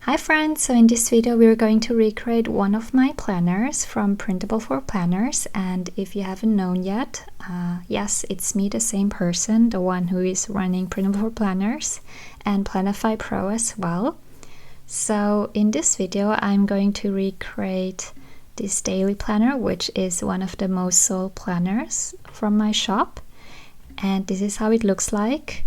Hi friends, so in this video we're going to recreate one of my planners from PrintableForPlanners, and if you haven't known yet, yes, it's me, the same person, the one who is running PrintableForPlanners and Planify Pro as well. So in this video I'm going to recreate this daily planner, which is one of the most sold planners from my shop, and this is how it looks like.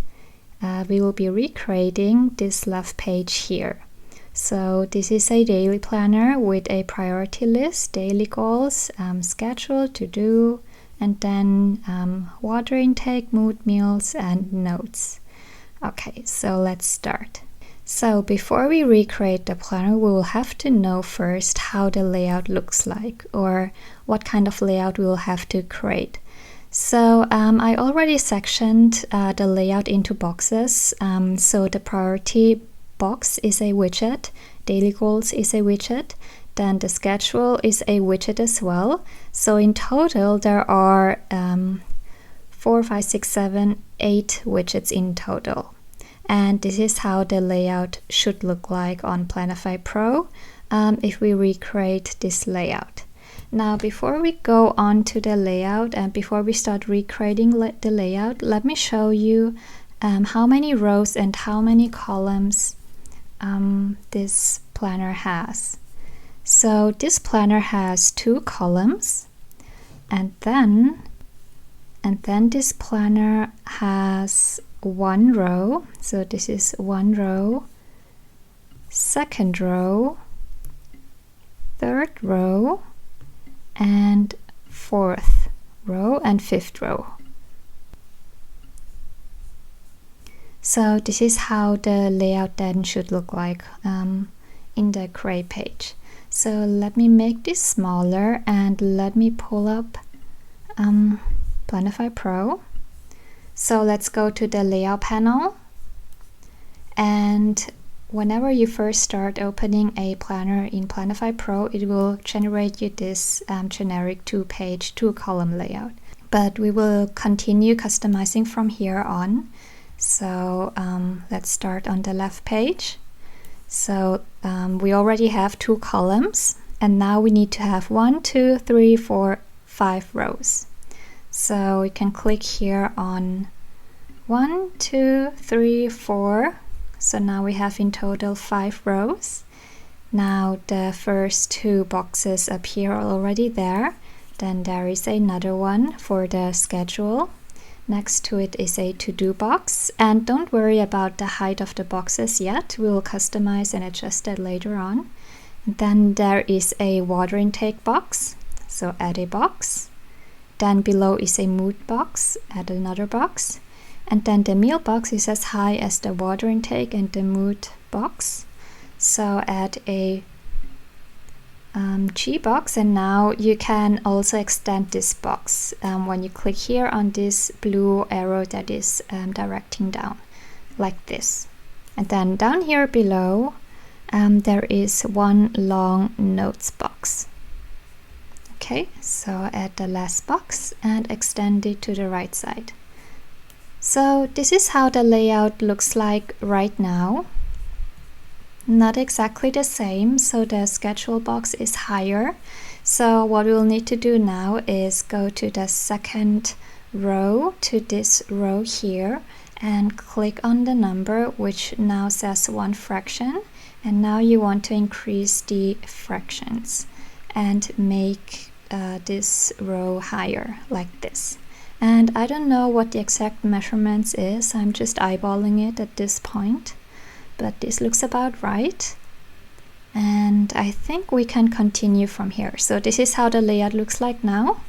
We will be recreating this left page here. So this is a daily planner with a priority list, daily goals, schedule, to do, and then water intake, mood, meals, and notes. Okay, so let's start. So before we recreate the planner, we will have to know first how the layout looks like, or what kind of layout we will have to create. So I already sectioned the layout into boxes. So the priority box is a widget, daily goals is a widget, then the schedule is a widget as well. So in total there are 4, 5, 6, 7, 8 widgets in total. And this is how the layout should look like on Planify Pro if we recreate this layout. Now before we go on to the layout and before we start recreating the layout, let me show you how many rows and how many columns this planner has. So this planner has 2 columns, and then this planner has 1 row. So this is 1 row, 2nd row, 3rd row, and 4th row and 5th row. So this is how the layout then should look like in the create page. So let me make this smaller and let me pull up Planify Pro. So let's go to the layout panel, and whenever you first start opening a planner in Planify Pro, it will generate you this generic 2-page, 2-column layout. But we will continue customizing from here on. So let's start on the left page. So we already have 2 columns, and now we need to have 1, 2, 3, 4, 5 rows. So we can click here on 1, 2, 3, 4. So now we have in total 5 rows. Now the first 2 boxes appear already there. Then there is another one for the schedule. Next to it is a to-do box, and don't worry about the height of the boxes yet. We will customize and adjust that later on. And then there is a water intake box, so add a box. Then below is a mood box, add another box. And then the meal box is as high as the water intake and the mood box, so add a G box. And now you can also extend this box when you click here on this blue arrow that is directing down, like this. And then down here below there is one long notes box. Okay, so add the last box and extend it to the right side. So this is how the layout looks like right now. Not exactly the same, so the schedule box is higher. So what we'll need to do now is go to the 2nd row, to this row here, and click on the number which now says 1 fraction. And now you want to increase the fractions and make this row higher, like this. And I don't know what the exact measurements is, I'm just eyeballing it at this point. But this looks about right, and I think we can continue from here. So this is how the layout looks like now,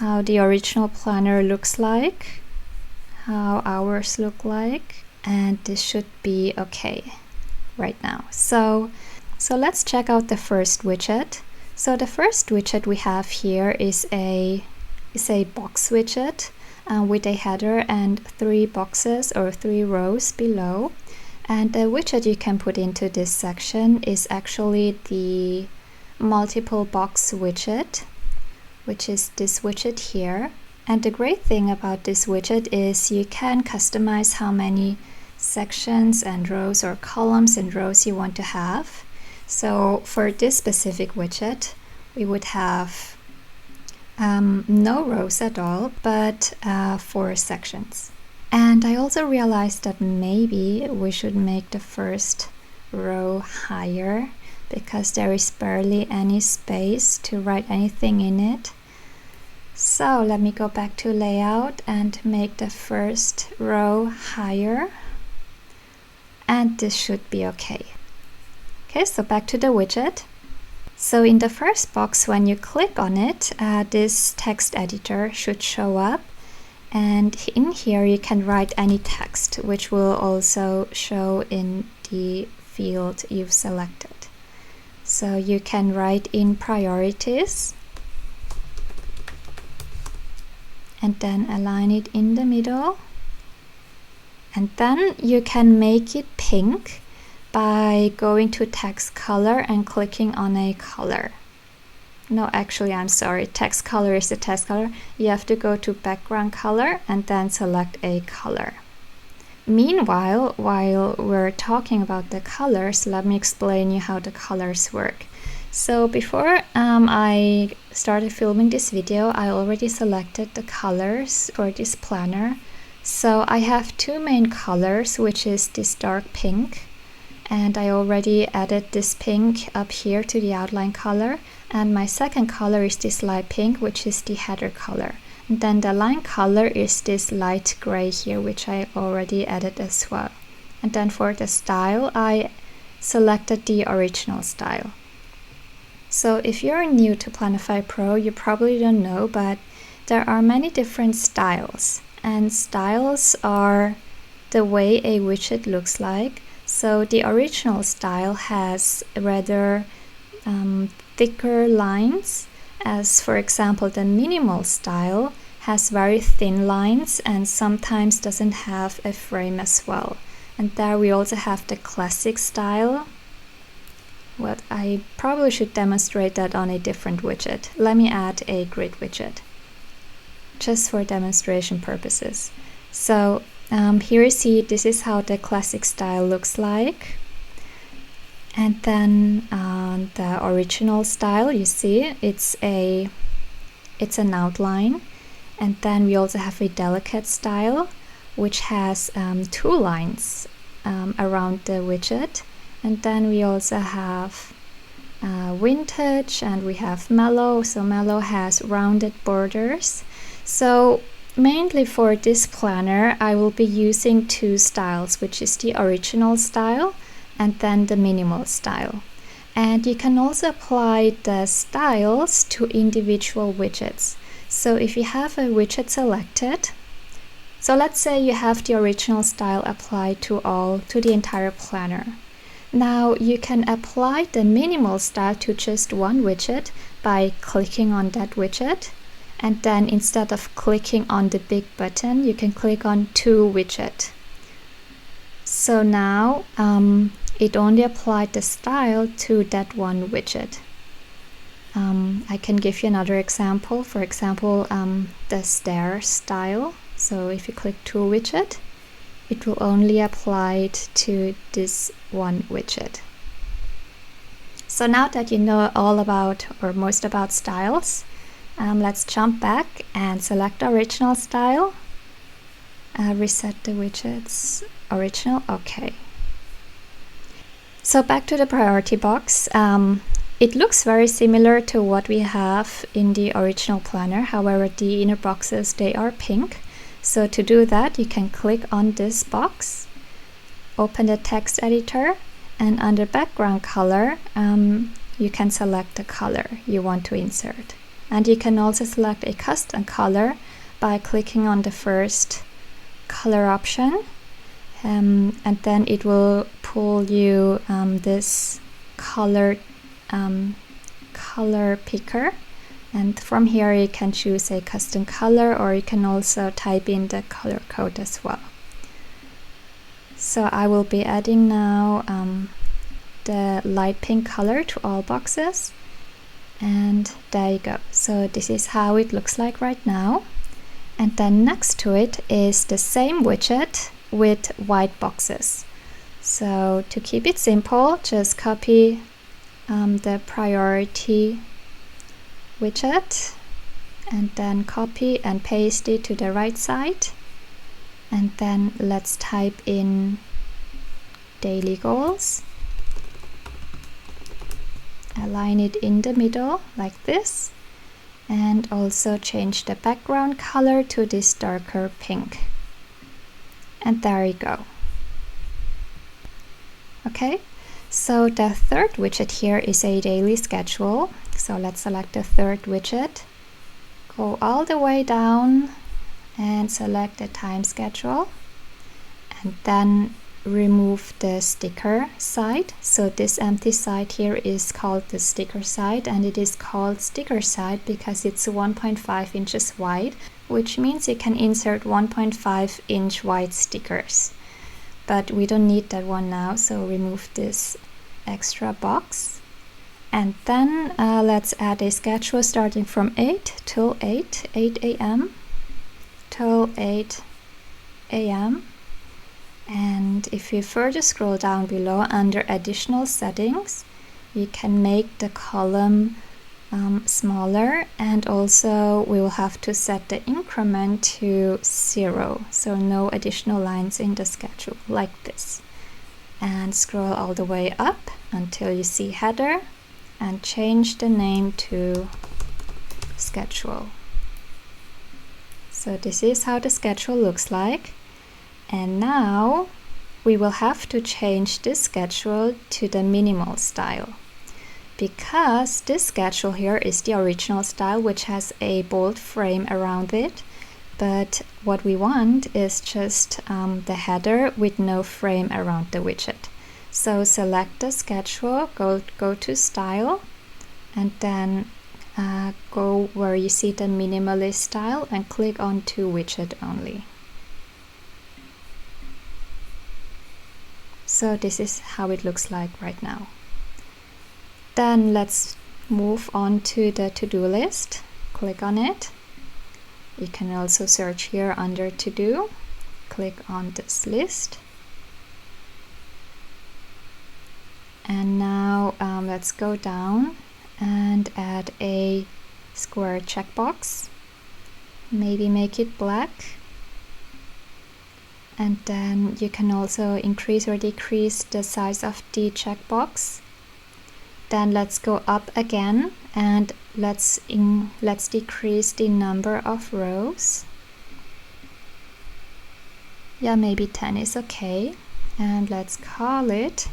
how the original planner looks like, how ours look like, and this should be okay right now. So let's check out the first widget. So the first widget we have here is a box widget with a header and 3 boxes or 3 rows below. And the widget you can put into this section is actually the multiple box widget, which is this widget here. And the great thing about this widget is you can customize how many sections and rows or columns and rows you want to have. So for this specific widget, we would have no rows at all, but 4 sections. And I also realized that maybe we should make the first row higher because there is barely any space to write anything in it. So let me go back to layout and make the first row higher, and this should be okay. Okay, so back to the widget. So in the first box, when you click on it, this text editor should show up, and in here you can write any text, which will also show in the field you've selected. So you can write in priorities and then align it in the middle, and then you can make it pink by going to text color and clicking on a color. No, actually, I'm sorry, text color is the text color. You have to go to background color and then select a color. Meanwhile, while we're talking about the colors, let me explain you how the colors work. So before I started filming this video, I already selected the colors for this planner. So I have 2 main colors, which is this dark pink, and I already added this pink up here to the outline color, and my second color is this light pink, which is the header color. And then the line color is this light gray here, which I already added as well. And then for the style, I selected the original style. So if you're new to Planify Pro, you probably don't know, but there are many different styles. And styles are the way a widget looks like. So the original style has rather thicker lines, as for example the minimal style has very thin lines and sometimes doesn't have a frame as well. And there we also have the classic style. Well, I probably should demonstrate that on a different widget. Let me add a grid widget just for demonstration purposes. So here you see this is how the classic style looks like. And then the original style, you see, it's an outline. And then we also have a delicate style, which has 2 lines around the widget. And then we also have vintage, and we have mellow. So mellow has rounded borders. So mainly for this planner, I will be using 2 styles, which is the original style and then the minimal style. And you can also apply the styles to individual widgets. So if you have a widget selected, so let's say you have the original style applied to the entire planner. Now you can apply the minimal style to just one widget by clicking on that widget, and then instead of clicking on the big button, you can click on 2 widget. So now it only applied the style to that one widget. I can give you another example. For example, the stair style. So if you click 2 widget, it will only apply it to this one widget. So now that you know all about, or most about styles, let's jump back and select original style. Reset the widgets. Original, okay. So back to the priority box. It looks very similar to what we have in the original planner. However, the inner boxes, they are pink. So to do that, you can click on this box, open the text editor, and under background color, you can select the color you want to insert. And you can also select a custom color by clicking on the first color option. And then it will pull you this color picker, and from here you can choose a custom color, or you can also type in the color code as well. So I will be adding now the light pink color to all boxes, and there you go. So this is how it looks like right now. And then next to it is the same widget with white boxes. So to keep it simple, just copy the priority widget and then copy and paste it to the right side. And then let's type in daily goals. Align it in the middle like this. And also change the background color to this darker pink. And there you go. Okay, so the third widget here is a daily schedule. So let's select the third widget. Go all the way down and select the time schedule. And then remove the sticker side. So this empty side here is called the sticker side, and it is called sticker side because it's 1.5 inches wide, which means you can insert 1.5 inch wide stickers. But we don't need that one now, so remove this extra box. And then let's add a schedule starting from 8 till 8 a.m. till 8 a.m. And if you further scroll down below under additional settings, you can make the column smaller, and also we will have to set the increment to 0, so no additional lines in the schedule, like this. And scroll all the way up until you see header and change the name to schedule. So this is how the schedule looks like. And now we will have to change this schedule to the minimal style, because this schedule here is the original style, which has a bold frame around it. But what we want is just the header with no frame around the widget. So select the schedule, go to style, and then go where you see the minimalist style and click on to widget only. So this is how it looks like right now. Then let's move on to the to-do list. Click on it. You can also search here under to-do. Click on this list. And now let's go down and add a square checkbox. Maybe make it black. And then you can also increase or decrease the size of the checkbox. Then let's go up again and let's decrease the number of rows. Yeah, maybe 10 is okay. And let's call it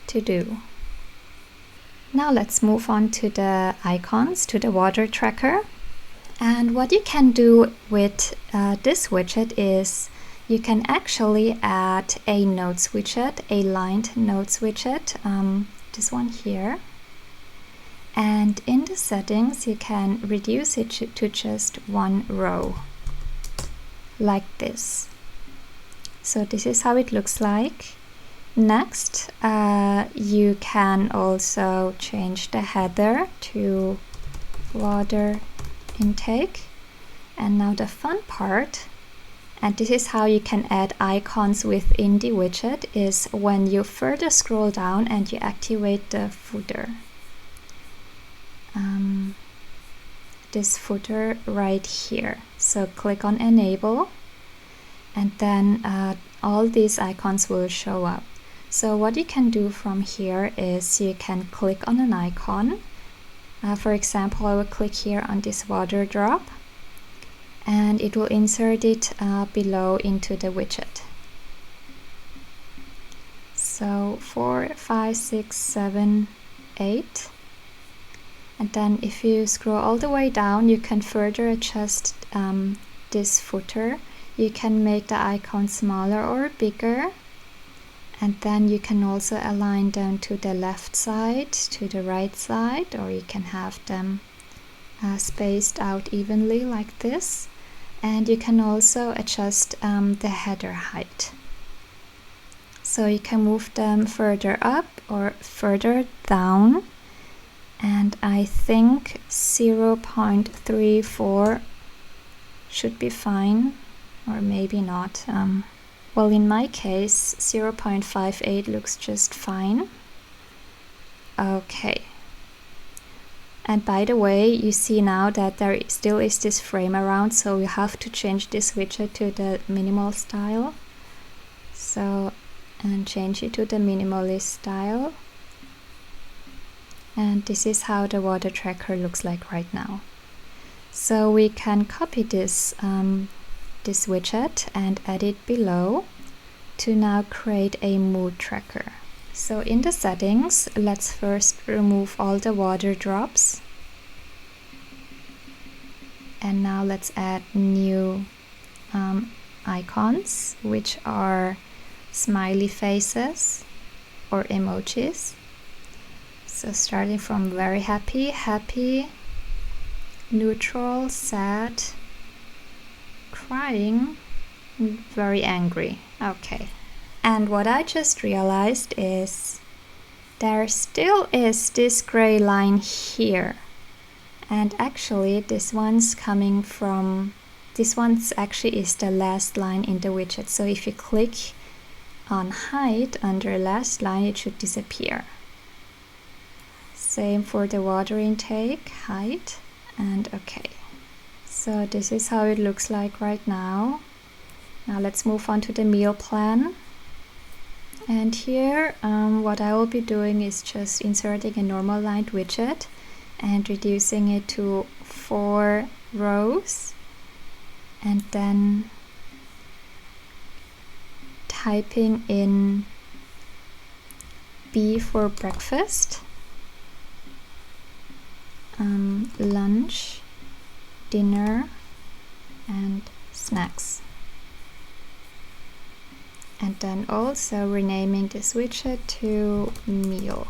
to do. Now let's move on to the icons, to the water tracker. And what you can do with this widget is you can actually add a notes widget, a lined notes widget, this one here. And in the settings, you can reduce it to just one row, like this. So this is how it looks like. Next, you can also change the header to water intake. And now the fun part, and this is how you can add icons within the widget, is when you further scroll down and you activate the footer. This footer right here. So click on enable, and then all these icons will show up. So what you can do from here is you can click on an icon. For example, I will click here on this water drop, and it will insert it below into the widget. So 4, 5, 6, 7, 8. And then if you scroll all the way down, you can further adjust this footer. You can make the icon smaller or bigger. And then you can also align them to the left side, to the right side, or you can have them spaced out evenly like this. And you can also adjust the header height. So you can move them further up or further down. And I think 0.34 should be fine. or maybe not. Well, in my case, 0.58 looks just fine. Okay. And by the way, you see now that there still is this frame around, so you have to change this widget to the minimal style. So, and change it to the minimalist style. And this is how the water tracker looks like right now. So we can copy this, this widget and add it below to now create a mood tracker. So in the settings, let's first remove all the water drops. And now let's add new icons, which are smiley faces or emojis. So starting from very happy, happy, neutral, sad, crying, very angry. Okay. And what I just realized is there still is this gray line here. And actually this one's coming from, this one's actually is the last line in the widget. So if you click on hide under last line, it should disappear. Same for the water intake, hide, and okay. So this is how it looks like right now. Now let's move on to the meal plan. And here what I will be doing is just inserting a normal lined widget and reducing it to 4 rows, and then typing in B for breakfast, lunch, dinner, and snacks. And then also renaming this widget to meal.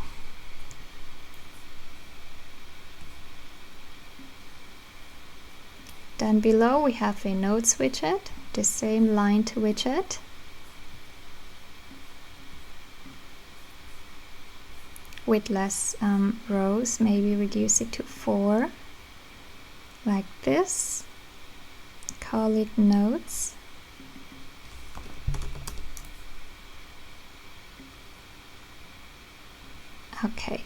Then below we have a notes widget, the same lined widget. With less rows, maybe reduce it to 4, like this. Call it notes. Okay,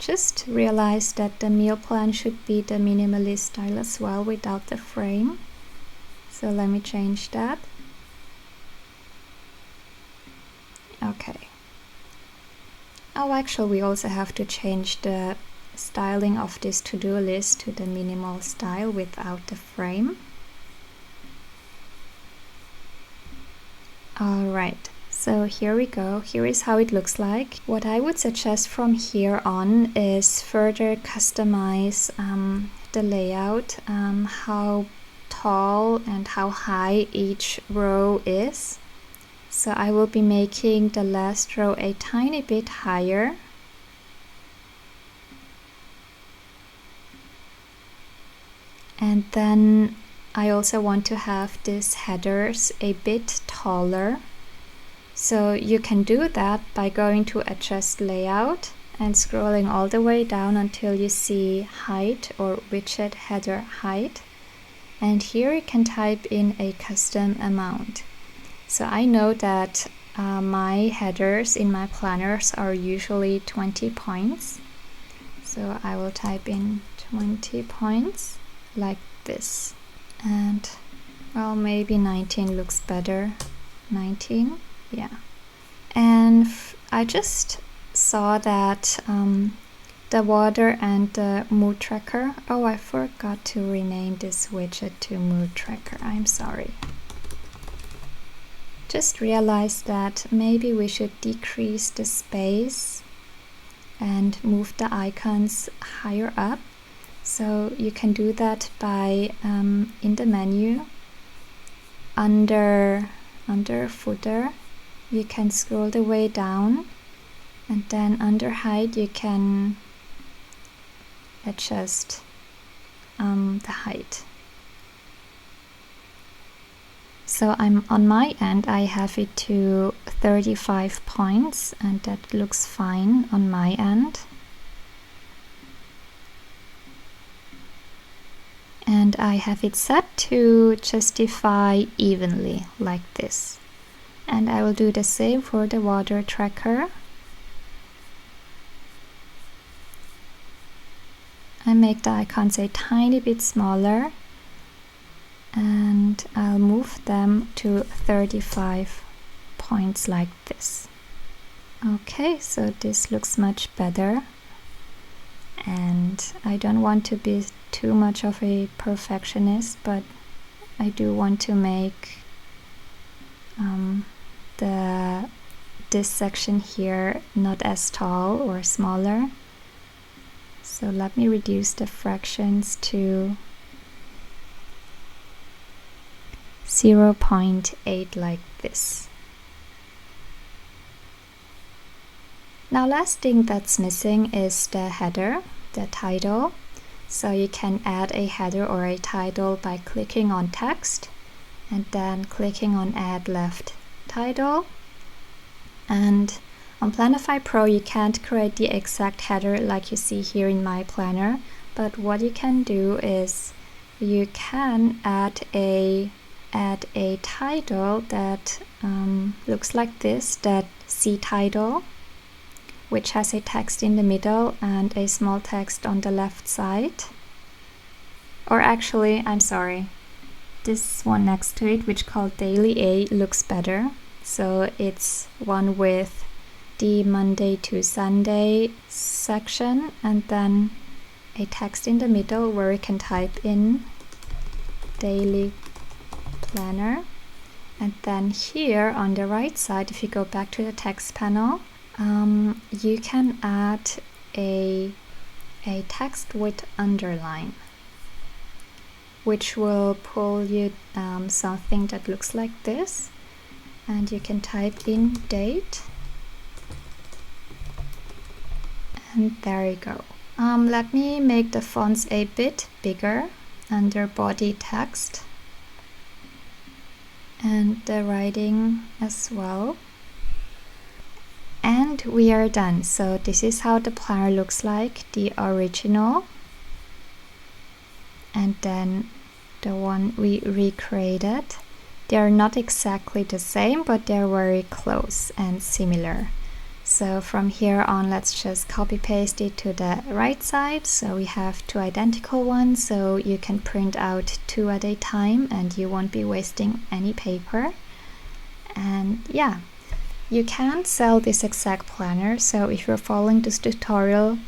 just realize that the meal plan should be the minimalist style as well without the frame. So let me change that. Okay. Oh, actually we also have to change the styling of this to-do list to the minimal style without the frame. Alright, so here we go. Here is how it looks like. What I would suggest from here on is further customize the layout, how tall and how high each row is. So I will be making the last row a tiny bit higher. And then I also want to have these headers a bit taller. So you can do that by going to adjust layout and scrolling all the way down until you see height or widget header height. And here you can type in a custom amount. So I know that my headers in my planners are usually 20 points. So I will type in 20 points like this. And well, maybe 19 looks better. 19, yeah. And I just saw that the water and the mood tracker. Oh, I forgot to rename this widget to mood tracker. I'm sorry. Just realized that maybe we should decrease the space and move the icons higher up. So you can do that by in the menu under footer you can scroll the way down, and then under height you can adjust the height. So I'm on my end, I have it to 35 points, and that looks fine on my end. And and I have it set to justify evenly like this. And I will do the same for the water tracker. I make the icons a tiny bit smaller, and I'll move them to 35 points like this. Okay, so this looks much better, and I don't want to be too much of a perfectionist, but I do want to make this section here not as tall or smaller. So let me reduce the fractions to 0.8 like this. Now last thing that's missing is the header, the title. So you can add a header or a title by clicking on text and then clicking on add left title. And on Planify Pro you can't create the exact header like you see here in my planner, but what you can do is you can add a title that looks like this, that C title, which has a text in the middle and a small text on the left side. Or actually, I'm sorry, this one next to it, which called Daily A, looks better. So it's one with the Monday to Sunday section and then a text in the middle where you can type in Daily Planner. And then here on the right side, if you go back to the text panel, you can add a text with underline, which will pull you something that looks like this, and you can type in date, and there you go. Let me make the fonts a bit bigger under body text and the writing as well. And we are done. So this is how the planner looks like, the original, and then the one we recreated. They are not exactly the same, but they're very close and similar. So from here on, let's just copy paste it to the right side. So we have two identical ones, so you can print out two at a time and you won't be wasting any paper. And yeah, you can sell this exact planner. So if you're following this tutorial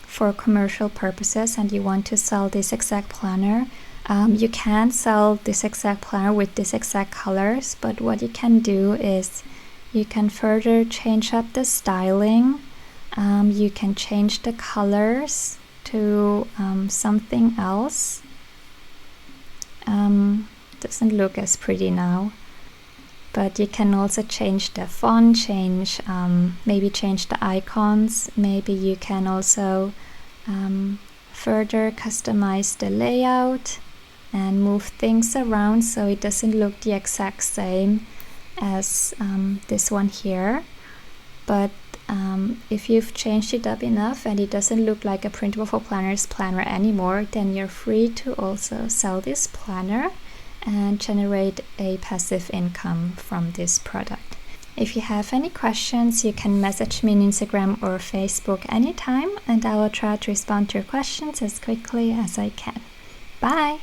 for commercial purposes and you want to sell this exact planner, you can sell this exact planner with this exact colors, but what you can do is you can further change up the styling. You can change the colors to something else. Doesn't look as pretty now, but you can also change the font, maybe change the icons. Maybe you can also further customize the layout and move things around so it doesn't look the exact same as this one here. But if you've changed it up enough and it doesn't look like a PrintableForPlanners planner anymore, then you're free to also sell this planner and generate a passive income from this product. If you have any questions, you can message me on Instagram or Facebook anytime, and I will try to respond to your questions as quickly as I can. Bye!